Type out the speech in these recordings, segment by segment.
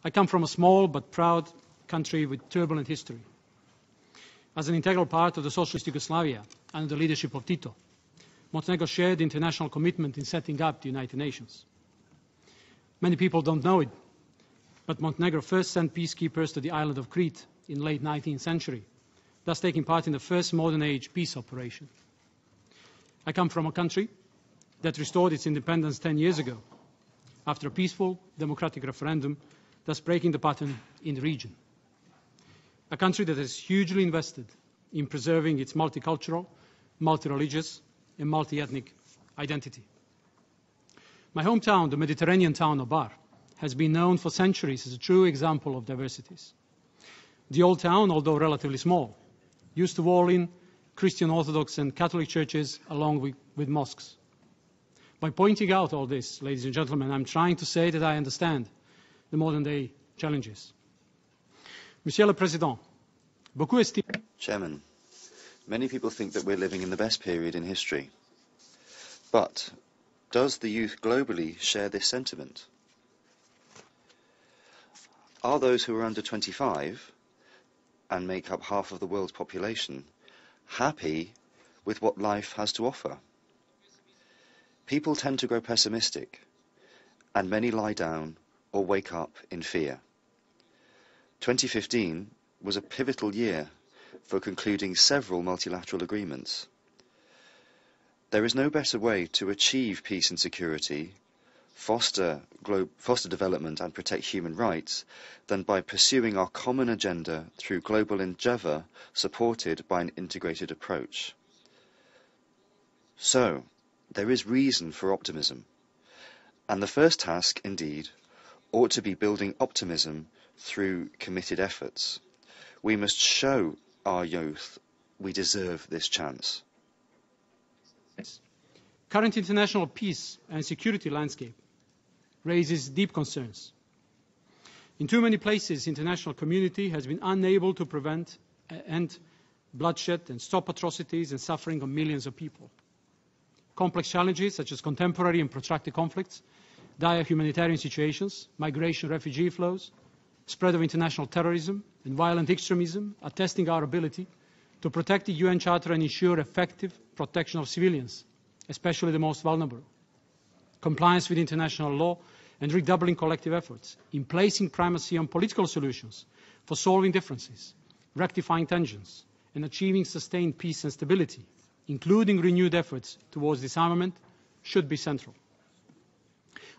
I come from a small but proud country with turbulent history. As an integral part of the socialist Yugoslavia under the leadership of Tito, Montenegro shared the international commitment in setting up the United Nations. Many people don't know it, but Montenegro first sent peacekeepers to the island of Crete in the late 19th century, thus taking part in the first modern-age peace operation. I come from a country that restored its independence 10 years ago, after a peaceful, democratic referendum, thus breaking the pattern in the region. A country that has hugely invested in preserving its multicultural, multi-religious, and multi-ethnic identity. My hometown, the Mediterranean town of Bar, has been known for centuries as a true example of diversities. The old town, although relatively small, used to wall in Christian Orthodox and Catholic churches along with mosques. By pointing out all this, ladies and gentlemen, I'm trying to say that I understand the modern-day challenges. Monsieur le Président, beaucoup estime... Chairman, many people think that we're living in the best period in history. But does the youth globally share this sentiment? Are those who are under 25 and make up half of the world's population happy with what life has to offer? People tend to grow pessimistic, and many lie down or wake up in fear. 2015 was a pivotal year for concluding several multilateral agreements. There is no better way to achieve peace and security, foster development and protect human rights than by pursuing our common agenda through global endeavour supported by an integrated approach. So, there is reason for optimism, and the first task, indeed, ought to be building optimism through committed efforts. We must show our youth we deserve this chance. Current international peace and security landscape raises deep concerns. In too many places, the international community has been unable to prevent and end bloodshed and stop atrocities and suffering of millions of people. Complex challenges such as contemporary and protracted conflicts, dire humanitarian situations, migration, refugee flows, spread of international terrorism and violent extremism are testing our ability to protect the UN Charter and ensure effective protection of civilians, especially the most vulnerable. Compliance with international law and redoubling collective efforts in placing primacy on political solutions for solving differences, rectifying tensions, and achieving sustained peace and stability, including renewed efforts towards disarmament, should be central.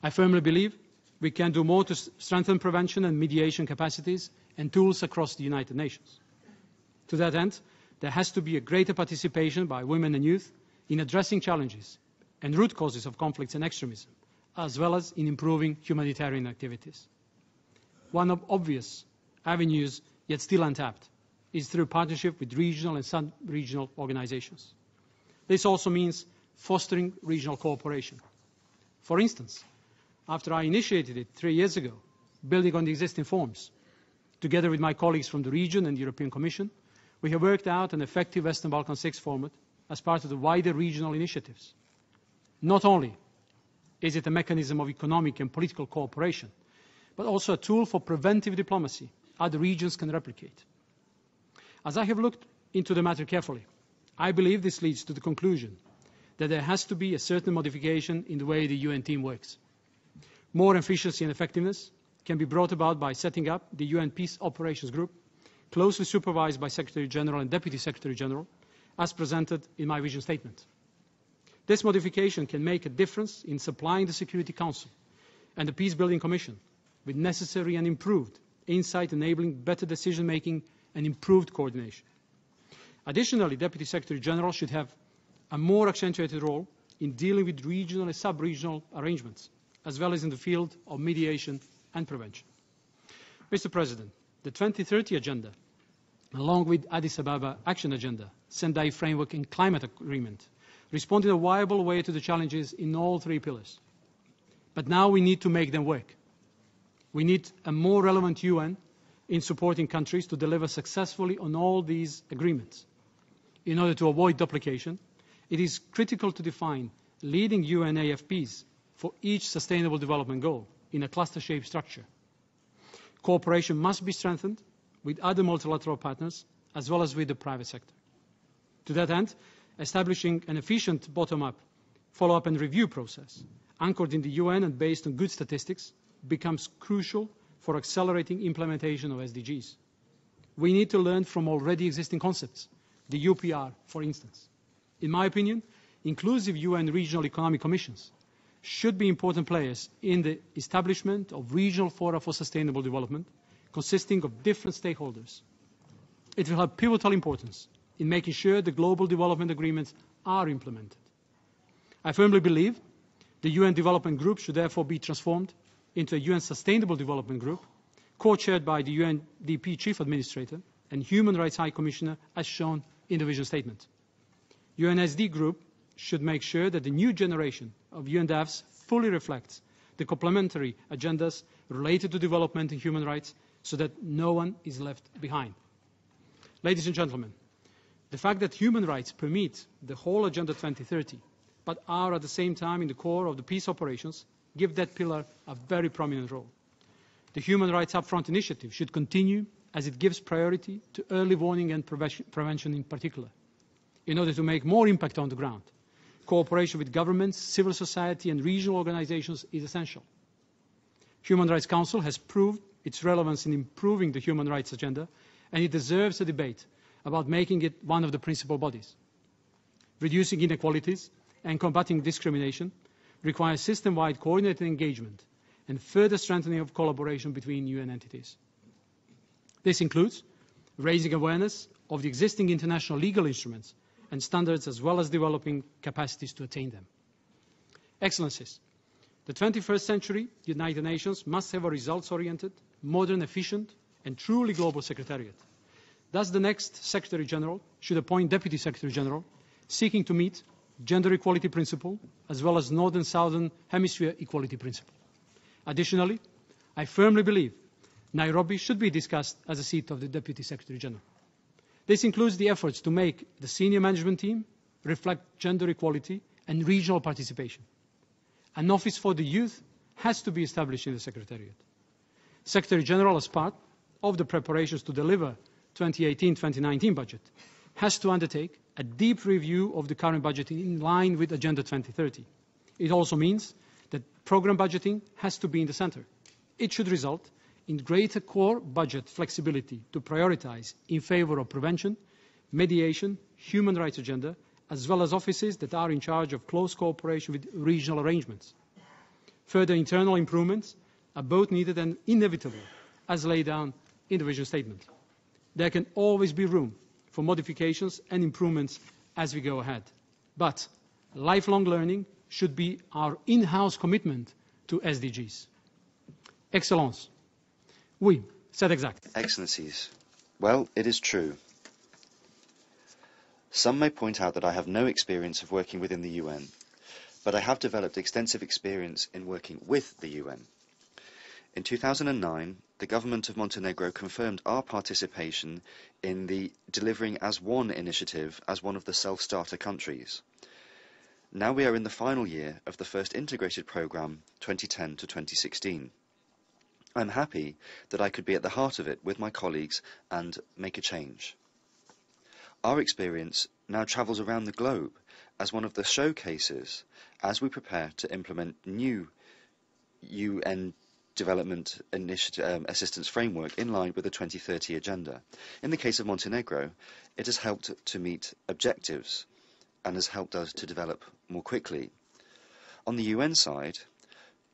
I firmly believe we can do more to strengthen prevention and mediation capacities and tools across the United Nations. To that end, there has to be a greater participation by women and youth in addressing challenges and root causes of conflicts and extremism, as well as in improving humanitarian activities. One of obvious avenues, yet still untapped, is through partnership with regional and sub-regional organizations. This also means fostering regional cooperation. For instance, after I initiated it 3 years ago, building on the existing forms, together with my colleagues from the region and the European Commission, we have worked out an effective Western Balkan 6 format as part of the wider regional initiatives. Not only is it a mechanism of economic and political cooperation, but also a tool for preventive diplomacy other regions can replicate. As I have looked into the matter carefully, I believe this leads to the conclusion that there has to be a certain modification in the way the UN team works. More efficiency and effectiveness can be brought about by setting up the UN Peace Operations Group, closely supervised by Secretary General and Deputy Secretary General, as presented in my vision statement. This modification can make a difference in supplying the Security Council and the Peace-Building Commission with necessary and improved insight, enabling better decision-making and improved coordination. Additionally, Deputy Secretary General should have a more accentuated role in dealing with regional and sub-regional arrangements, as well as in the field of mediation and prevention. Mr. President, the 2030 Agenda, along with Addis Ababa Action Agenda, Sendai Framework and Climate Agreement, respond in a viable way to the challenges in all 3 pillars. But now we need to make them work. We need a more relevant UN in supporting countries to deliver successfully on all these agreements. In order to avoid duplication, it is critical to define leading UN AFPs for each sustainable development goal in a cluster-shaped structure. Cooperation must be strengthened with other multilateral partners as well as with the private sector. To that end, establishing an efficient bottom-up follow-up and review process anchored in the UN and based on good statistics becomes crucial for accelerating implementation of SDGs. We need to learn from already existing concepts, the UPR, for instance. In my opinion, inclusive UN regional economic commissions should be important players in the establishment of regional fora for sustainable development, consisting of different stakeholders. It will have pivotal importance in making sure the global development agreements are implemented. I firmly believe the UN Development Group should therefore be transformed into a UN Sustainable Development Group, co-chaired by the UNDP Chief Administrator and Human Rights High Commissioner, as shown in the vision statement. UNSD Group should make sure that the new generation of UNDAFs fully reflects the complementary agendas related to development and human rights so that no one is left behind. Ladies and gentlemen, the fact that human rights permeate the whole Agenda 2030, but are at the same time in the core of the peace operations, give that pillar a very prominent role. The Human Rights Upfront initiative should continue as it gives priority to early warning and prevention in particular. In order to make more impact on the ground, cooperation with governments, civil society and regional organizations is essential. Human Rights Council has proved its relevance in improving the human rights agenda, and it deserves a debate about making it one of the principal bodies. Reducing inequalities and combating discrimination requires system-wide coordinated engagement and further strengthening of collaboration between UN entities. This includes raising awareness of the existing international legal instruments and standards, as well as developing capacities to attain them. Excellencies, the 21st century United Nations must have a results-oriented, modern, efficient, and truly global secretariat. Thus, the next Secretary General should appoint Deputy Secretary General seeking to meet gender equality principle, as well as Northern-Southern Hemisphere equality principle. Additionally, I firmly believe Nairobi should be discussed as a seat of the Deputy Secretary General. This includes the efforts to make the senior management team reflect gender equality and regional participation. An office for the youth has to be established in the Secretariat. Secretary General, as part of the preparations to deliver 2018-2019 budget, has to undertake a deep review of the current budget in line with Agenda 2030. It also means that program budgeting has to be in the center. It should result in greater core budget flexibility to prioritize in favor of prevention, mediation, human rights agenda, as well as offices that are in charge of close cooperation with regional arrangements. Further internal improvements are both needed and inevitable, as laid down in the vision statement. There can always be room for modifications and improvements as we go ahead. But lifelong learning should be our in-house commitment to SDGs. Excellence. Oui, c'est exact. Excellencies, well, it is true. Some may point out that I have no experience of working within the UN, but I have developed extensive experience in working with the UN. In 2009, the government of Montenegro confirmed our participation in the Delivering as One initiative as one of the self-starter countries. Now we are in the final year of the first integrated programme, 2010 to 2016. I'm happy that I could be at the heart of it with my colleagues and make a change. Our experience now travels around the globe as one of the showcases as we prepare to implement new UN development assistance framework in line with the 2030 agenda. In the case of Montenegro, it has helped to meet objectives and has helped us to develop more quickly. On the UN side,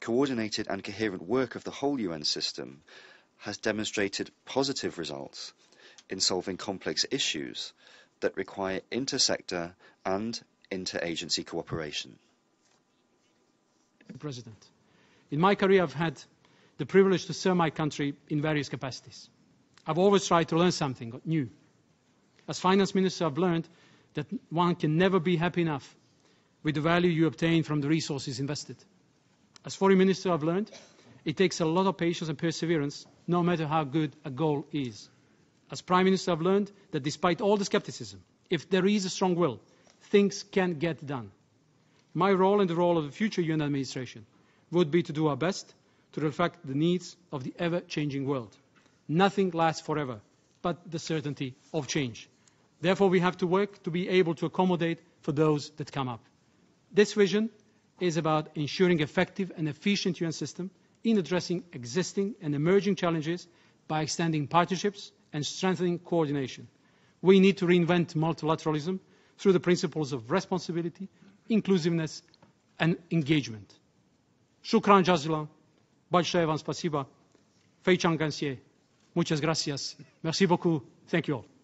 coordinated and coherent work of the whole UN system has demonstrated positive results in solving complex issues that require inter-sector and inter-agency cooperation. President, in my career I've had the privilege to serve my country in various capacities. I've always tried to learn something new. As finance minister, I've learned that one can never be happy enough with the value you obtain from the resources invested. As foreign minister, I've learned it takes a lot of patience and perseverance, no matter how good a goal is. As prime minister, I've learned that despite all the skepticism, if there is a strong will, things can get done. My role and the role of the future UN administration would be to do our best to reflect the needs of the ever-changing world. Nothing lasts forever, but the certainty of change. Therefore, we have to work to be able to accommodate for those that come up. This vision is about ensuring effective and efficient UN system in addressing existing and emerging challenges by extending partnerships and strengthening coordination. We need to reinvent multilateralism through the principles of responsibility, inclusiveness, and engagement. Shukran jazilan. Большое вам спасибо. Фейчан гансье. Muchas gracias. Merci beaucoup. Thank you all.